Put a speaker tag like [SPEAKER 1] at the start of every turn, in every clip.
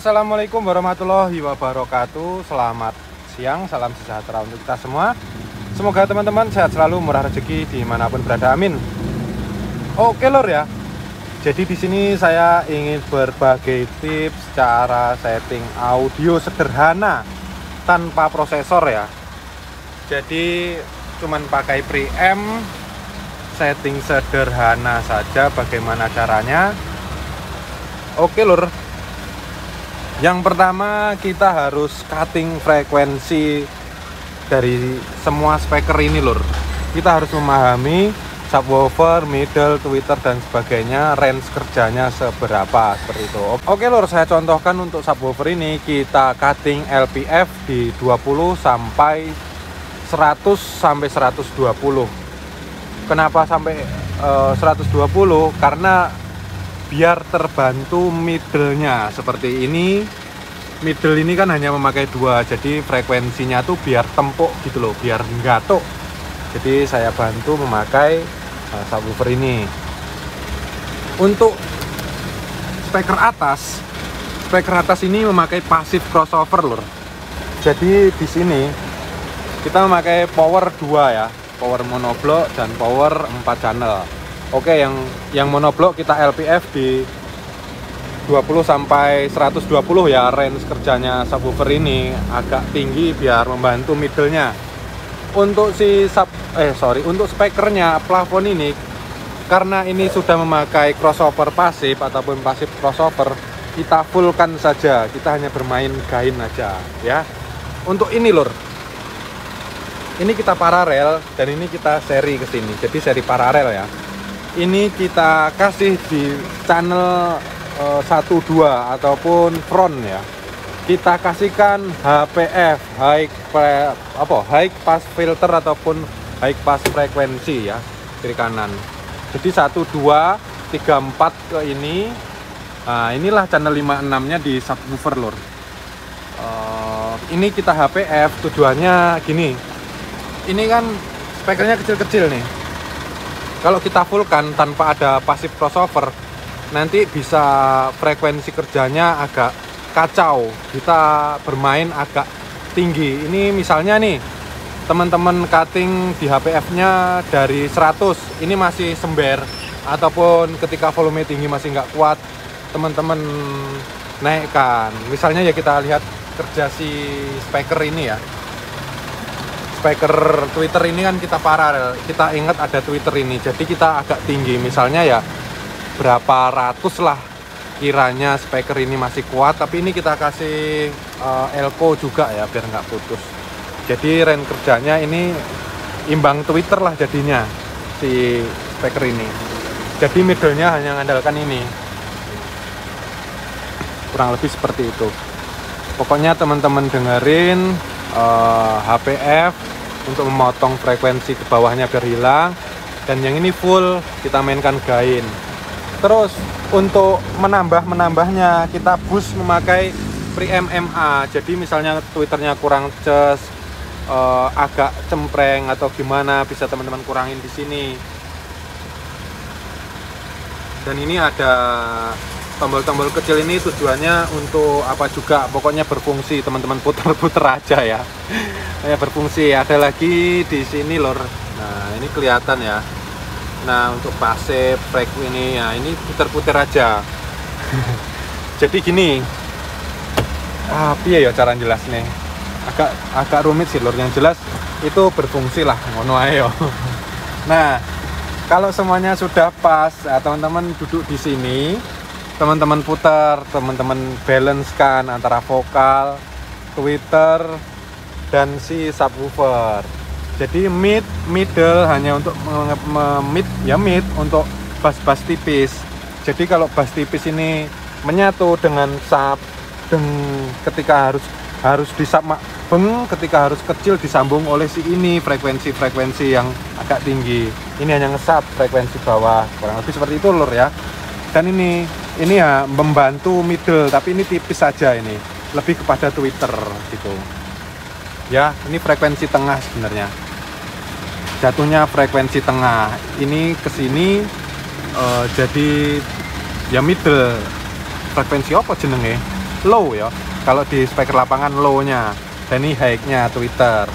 [SPEAKER 1] Assalamualaikum warahmatullahi wabarakatuh. Selamat siang, salam sejahtera untuk kita semua. Semoga teman-teman sehat selalu, murah rezeki dimanapun berada, amin. Oke lor ya. Jadi di sini saya ingin berbagi tips cara setting audio sederhana tanpa prosesor ya. Jadi cuman pakai preamp, setting sederhana saja. Bagaimana caranya? Oke lur. Yang pertama kita harus cutting frekuensi dari semua speaker ini lur. Kita harus memahami subwoofer, middle, tweeter dan sebagainya, range kerjanya seberapa, seperti itu. Oke lur, saya contohkan untuk subwoofer ini kita cutting LPF di 20 sampai 100 sampai 120. Kenapa sampai 120? Karena biar terbantu middle-nya seperti ini. Middle ini kan hanya memakai 2, jadi frekuensinya tuh biar tempuk gitu loh, biar nggatuk. Jadi saya bantu memakai subwoofer ini. Untuk speaker atas ini memakai passive crossover lur. Jadi di sini kita memakai power 2 ya, power monoblock dan power 4 channel. Oke, yang monoblok kita LPF di 20 sampai 120 ya, range kerjanya subwoofer ini agak tinggi biar membantu middle-nya. Untuk untuk speakernya plafon ini, karena ini sudah memakai crossover pasif ataupun pasif crossover, kita fullkan saja, kita hanya bermain gain aja ya. Untuk ini lur, ini kita paralel dan ini kita seri ke sini, jadi seri paralel ya. Ini kita kasih di channel 1, 2 ataupun front ya. Kita kasihkan HPF, high pass filter ataupun high pass frekuensi ya, kiri kanan. Jadi 1, 2, 3, 4 ke ini. Nah, inilah channel 5, 6-nya di subwoofer lur. Ini kita HPF, tujuannya gini. Ini kan speakernya kecil-kecil nih. Kalau kita fullkan tanpa ada passive crossover, nanti bisa frekuensi kerjanya agak kacau. Kita bermain agak tinggi. Ini misalnya nih, teman-teman cutting di HPF-nya dari 100, ini masih sember. Ataupun ketika volume tinggi masih nggak kuat, teman-teman naikkan. Misalnya ya kita lihat kerja si speaker ini ya. Speaker tweeter ini kan kita paralel, kita ingat ada tweeter ini, jadi kita agak tinggi, misalnya ya berapa ratus lah kiranya speaker ini masih kuat, tapi ini kita kasih elko juga ya biar nggak putus. Jadi range kerjanya ini imbang tweeter lah jadinya si speaker ini. Jadi middle-nya hanya mengandalkan ini, kurang lebih seperti itu. Pokoknya teman-teman dengerin HPF untuk memotong frekuensi ke bawahnya biar hilang, dan yang ini full kita mainkan gain. Terus untuk menambahnya kita boost memakai preamp MA. Jadi misalnya tweeternya kurang ces, agak cempreng atau gimana, bisa teman-teman kurangin di sini. Dan ini ada tombol-tombol kecil, ini tujuannya untuk apa juga, pokoknya berfungsi, teman-teman puter-puter aja ya. Ya berfungsi. Ada lagi di sini lor. Nah, ini kelihatan ya. Nah, untuk passive frek ini ya, ini puter-puter aja. Jadi gini. Piye ya cara jelasnya? Agak rumit sih lor, yang jelas itu berfungsi lah, ngono ae yo. Nah, kalau semuanya sudah pas, teman-teman duduk di sini, teman-teman putar, teman-teman balance kan antara vokal, tweeter dan si subwoofer. Jadi middle hanya untuk mid untuk bass tipis. Jadi kalau bass tipis ini menyatu dengan sub, ketika harus disub ketika harus kecil disambung oleh si ini frekuensi yang agak tinggi. Ini hanya ngesub frekuensi bawah, kurang lebih seperti itu lur ya. Dan ini ya membantu middle, tapi ini tipis saja, ini lebih kepada tweeter gitu ya. Ini frekuensi tengah sebenarnya, jatuhnya frekuensi tengah ini ke sini. Jadi ya middle frekuensi apa jenenge low ya. Kalau di speaker lapangan low-nya, dan ini high-nya Twitter.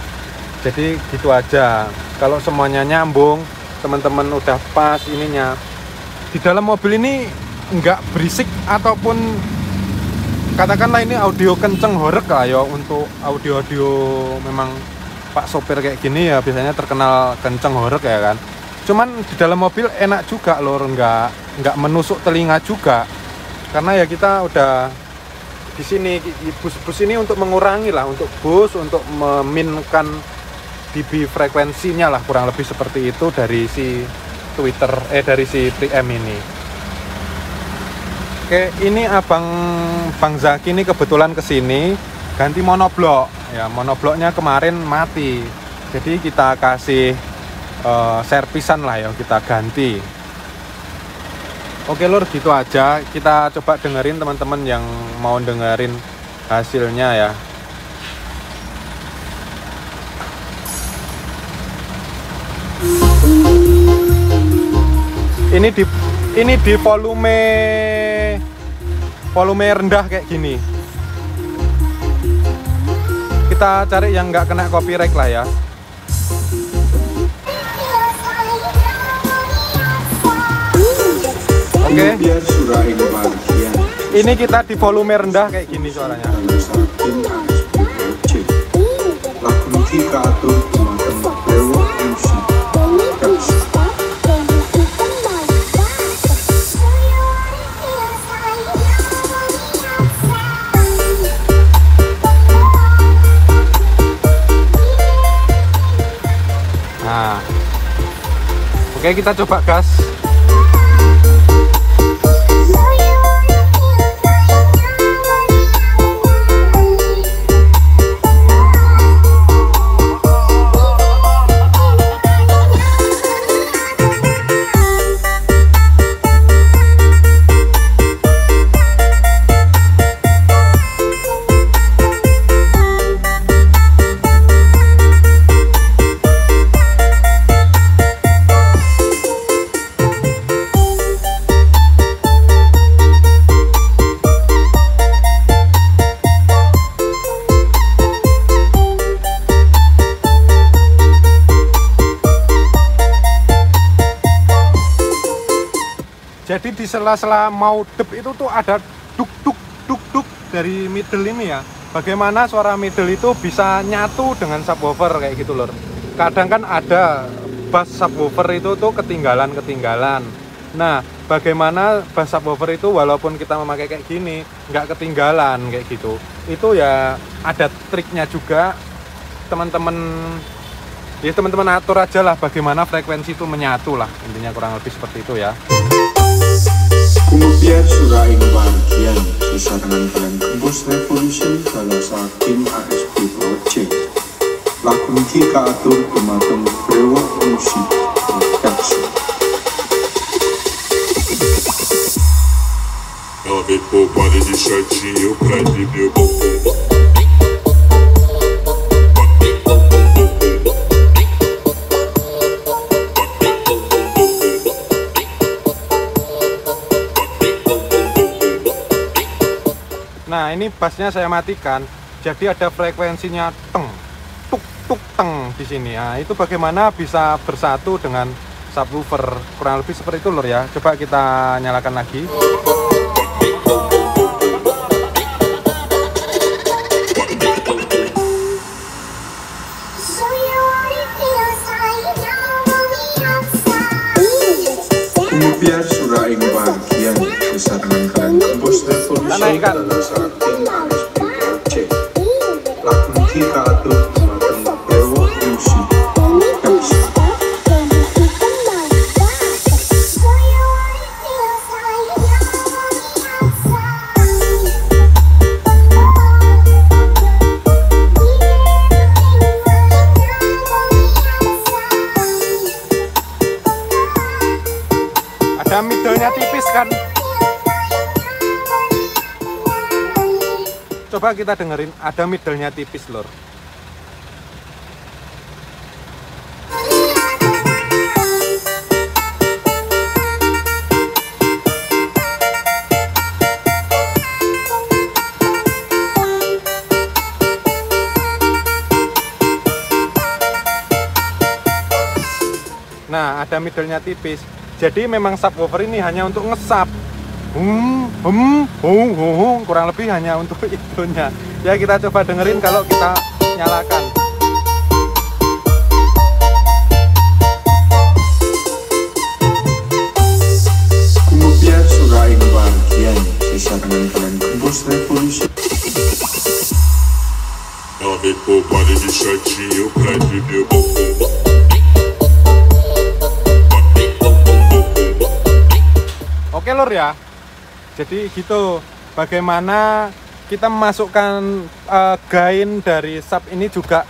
[SPEAKER 1] Jadi gitu aja. Kalau semuanya nyambung, teman-teman udah pas ininya. Di dalam mobil ini nggak berisik ataupun katakanlah ini audio kenceng horeg lah ya. Untuk audio-audio memang Pak sopir kayak gini ya biasanya terkenal kenceng horeg ya kan. Cuman di dalam mobil enak juga lor, nggak menusuk telinga juga, karena ya kita udah di sini bus ini untuk mengurangi lah, untuk bus untuk meminkan dB frekuensinya lah, kurang lebih seperti itu dari si Twitter dari si Preamp ini. Oke, ini Bang Zaki ini kebetulan kesini ganti monoblok ya, monobloknya kemarin mati, jadi kita kasih servisan lah ya, kita ganti. Oke lur, gitu aja. Kita coba dengerin teman-teman yang mau dengerin hasilnya ya. Ini di volume rendah kayak gini. Kita cari yang nggak kena copyright lah ya. Oke. Ini kita di volume rendah kayak gini suaranya. Nah, oke, kita coba gas. Jadi di sela-sela mau dep itu tuh ada duk dari middle ini ya. Bagaimana suara middle itu bisa nyatu dengan subwoofer kayak gitu lor. Kadang kan ada bass subwoofer itu tuh ketinggalan. Nah, bagaimana bass subwoofer itu walaupun kita memakai kayak gini nggak ketinggalan kayak gitu. Itu ya ada triknya juga, teman-teman. Ya teman-teman atur aja lah bagaimana frekuensi itu menyatu lah, intinya kurang lebih seperti itu ya.
[SPEAKER 2] Kemudian surah ing bagian sesarengan kalian Gembos Revolution dalam saking ASP Project. Lagu iki kaatur dumateng Brewok Musik Production. Ave poupade de shortinho pra beber bombom.
[SPEAKER 1] Nah, ini bassnya saya matikan, jadi ada frekuensinya teng, tuk teng di sini. Nah, itu bagaimana bisa bersatu dengan subwoofer, kurang lebih seperti itu lur ya. Coba kita nyalakan lagi.
[SPEAKER 2] Kemudian surah ing bagian sesarengan kalian Gembos Revolution dalam saking ASP Project. Lagu iki kaatur dumateng Brewok Musik Production.
[SPEAKER 1] Ada middle-nya tipis kan. Coba kita dengerin, ada middle-nya tipis lor. Nah, ada middle-nya tipis. Jadi memang subwoofer ini hanya untuk ngesap. Kurang lebih hanya untuk itunya. Ya, kita coba dengerin kalau kita nyalakan.
[SPEAKER 2] Kemudian surai bagian sisa penampilan Gembos Revolution.
[SPEAKER 3] Avec pour parler du châtillon, plein de vieux bonbons.
[SPEAKER 1] Oke lor ya, jadi gitu bagaimana kita memasukkan gain dari sub ini juga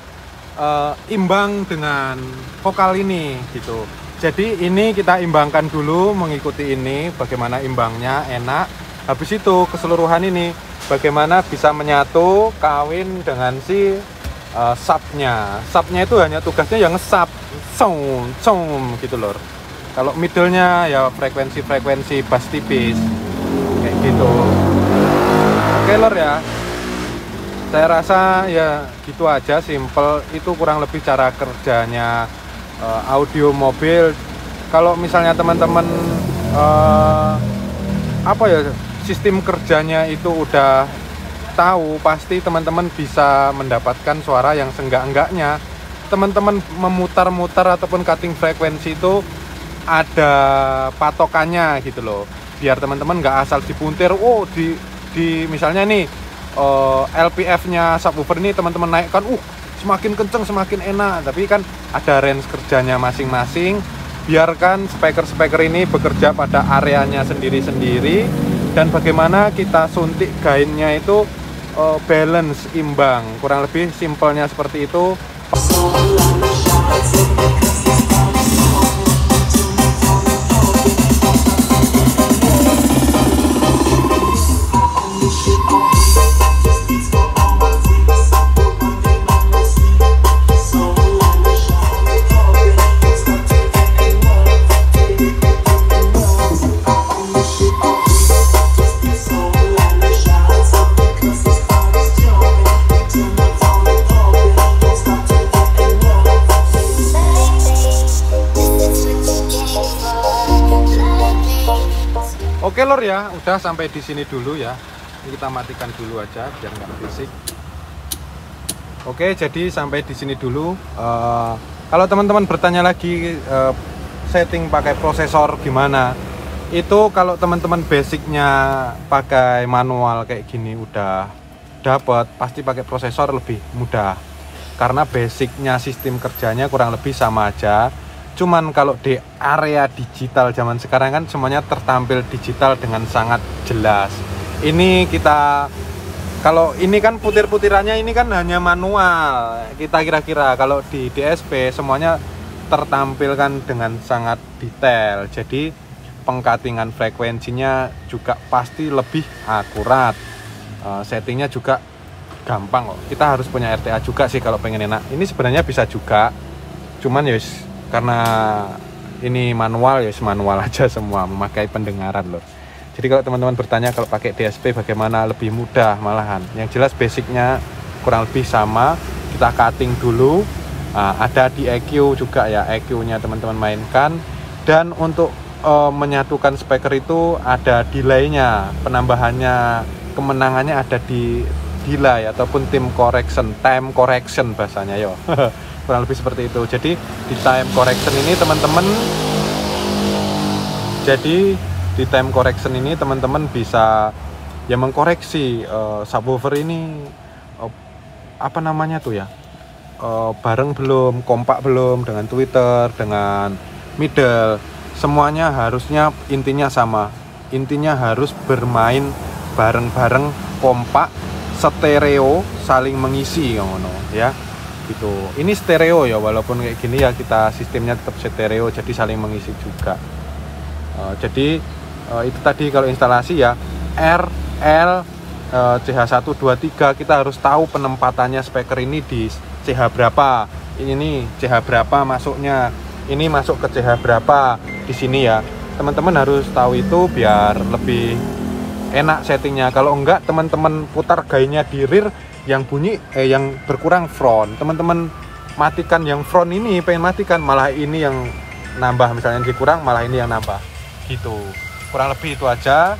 [SPEAKER 1] imbang dengan vokal ini gitu. Jadi ini kita imbangkan dulu mengikuti ini, bagaimana imbangnya enak. Habis itu keseluruhan ini bagaimana bisa menyatu kawin dengan si subnya. Subnya itu hanya tugasnya yang nge-sub gitu lor. Kalau middle-nya ya frekuensi bass tipis kayak gitu. Oke lor ya, saya rasa ya gitu aja, simple. Itu kurang lebih cara kerjanya audio mobil. Kalau misalnya teman-teman apa ya, sistem kerjanya itu udah tahu, pasti teman-teman bisa mendapatkan suara yang seenggak-enggaknya teman-teman memutar-mutar ataupun cutting frekuensi itu ada patokannya gitu loh, biar teman-teman nggak asal dipuntir. Di misalnya nih LPF-nya subwoofer ini teman-teman naikkan, semakin kenceng semakin enak, tapi kan ada range kerjanya masing-masing. Biarkan speaker ini bekerja pada areanya sendiri-sendiri, dan bagaimana kita suntik gainnya itu balance, imbang. Kurang lebih simpelnya seperti itu. Oke lor ya, udah sampai di sini dulu ya. Ini kita matikan dulu aja biar nggak berisik. Oke, jadi sampai di sini dulu. Kalau teman-teman bertanya lagi setting pakai prosesor gimana, itu kalau teman-teman basicnya pakai manual kayak gini udah dapat, pasti pakai prosesor lebih mudah. Karena basicnya sistem kerjanya kurang lebih sama aja. Cuman kalau di area digital zaman sekarang kan semuanya tertampil digital dengan sangat jelas. Ini kita, kalau ini kan putir-putirannya ini kan hanya manual. Kita kira-kira kalau di DSP semuanya tertampilkan dengan sangat detail. Jadi pengcuttingan frekuensinya juga pasti lebih akurat. Settingnya juga gampang kok. Kita harus punya RTA juga sih kalau pengen enak. Ini sebenarnya bisa juga, cuman ya karena ini manual ya manual aja semua, memakai pendengaran loh. Jadi kalau teman-teman bertanya kalau pakai DSP bagaimana, lebih mudah malahan. Yang jelas basicnya kurang lebih sama. Kita cutting dulu. Ada di EQ juga ya, EQ-nya teman-teman mainkan. Dan untuk menyatukan speaker itu ada delay-nya, penambahannya, kemenangannya ada di delay ataupun time correction bahasanya yo. Kurang lebih seperti itu. Jadi di time correction ini teman-teman bisa ya mengkoreksi subwoofer ini apa namanya tuh ya, bareng belum, kompak belum dengan tweeter, dengan middle, semuanya harusnya intinya sama. Intinya harus bermain bareng-bareng, kompak, stereo, saling mengisi ngono ya. Gitu. Ini stereo ya, walaupun kayak gini ya kita sistemnya tetap stereo, jadi saling mengisi juga. Jadi itu tadi kalau instalasi ya R, L, CH123 kita harus tahu penempatannya speaker ini di CH berapa. Ini CH berapa masuknya. Ini masuk ke CH berapa di sini ya. Teman-teman harus tahu itu biar lebih enak settingnya. Kalau enggak teman-teman putar gainnya di rear yang bunyi yang berkurang front, teman-teman matikan yang front ini, pengen matikan malah ini yang nambah, misalnya ini kurang malah ini yang nambah gitu. Kurang lebih itu aja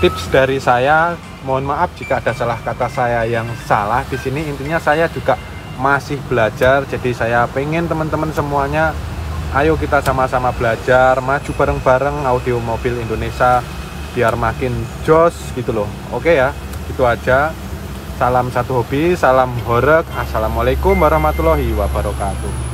[SPEAKER 1] tips dari saya. Mohon maaf jika ada salah kata saya yang salah di sini. Intinya saya juga masih belajar, jadi saya pengen teman-teman semuanya ayo kita sama-sama belajar, maju bareng-bareng audio mobil Indonesia biar makin jos gitu loh. Oke ya, itu aja. Salam satu hobi, salam horeg. Assalamualaikum warahmatullahi wabarakatuh.